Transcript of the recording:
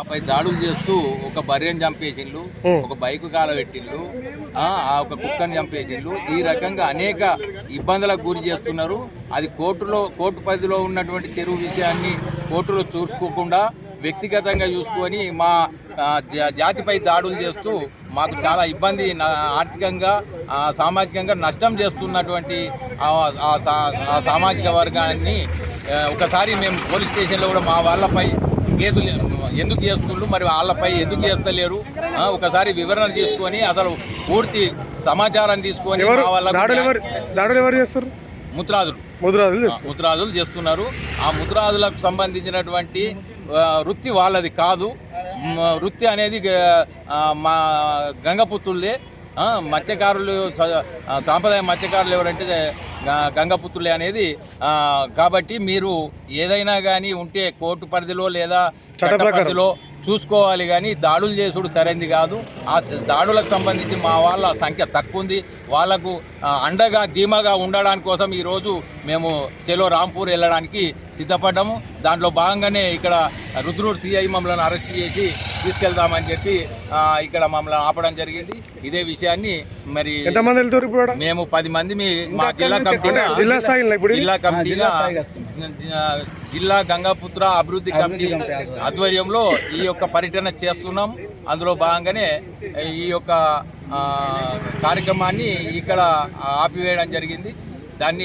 ఆపై దాడులు చేస్తూ ఒక బర్రెని చంపేసిండ్లు, ఒక బైకు కాలబెట్టిండ్లు, ఒక కుక్కని చంపేసిండ్లు. ఈ రకంగా అనేక ఇబ్బందులకు గురి చేస్తున్నారు. అది కోర్టు పరిధిలో ఉన్నటువంటి చెరువు విషయాన్ని కోర్టులో చూసుకోకుండా వ్యక్తిగతంగా చూసుకొని మా జాతిపై దాడులు చేస్తూ మాకు చాలా ఇబ్బంది, ఆర్థికంగా సామాజికంగా నష్టం చేస్తున్నటువంటి సామాజిక వర్గాన్ని ఒకసారి మేము పోలీస్ స్టేషన్లో కూడా మా వాళ్ళపై కేసులు ఎందుకు చేస్తుండ్రు, మరి వాళ్ళపై ఎందుకు చేస్తలేరు, ఒకసారి వివరణ తీసుకొని అసలు పూర్తి సమాచారం తీసుకొని ముద్రాదులు చేస్తున్నారు. ఆ ముద్రాదులకు సంబంధించినటువంటి వృత్తి వాళ్ళది కాదు. వృత్తి అనేది మా గంగపుత్రులే. మత్స్యకారులు, సాంప్రదాయ మత్స్యకారులు ఎవరంటే గంగపుత్రులే అనేది. కాబట్టి మీరు ఏదైనా కానీ ఉంటే కోర్టు పరిధిలో లేదా చట్ట పరిధిలో చూసుకోవాలి, కానీ దాడులు చేసుడు సరైనది కాదు. ఆ దాడులకు సంబంధించి మా వాళ్ళ సంఖ్య తక్కువ ఉంది. వాళ్లకు అండగా ధీమాగా ఉండడానికి కోసం ఈరోజు మేము చెలో రాంపూర్ వెళ్ళడానికి సిద్ధపడ్డాము. దాంట్లో భాగంగానే ఇక్కడ రుద్రూర్ సిఐ మమ్మల్ని అరెస్ట్ చేసి తీసుకెళ్తామని చెప్పి ఇక్కడ మమ్మల్ని ఆపడం జరిగింది. ఇదే విషయాన్ని మరి మేము 10 మంది మా జిల్లా గంగాపుత్ర అభివృద్ధి కమిటీ ఆధ్వర్యంలో ఈ యొక్క పర్యటన చేస్తున్నాం. అందులో భాగంగానే ఈ యొక్క కార్యక్రమాన్ని ఇక్కడ ఆపివేయడం జరిగింది.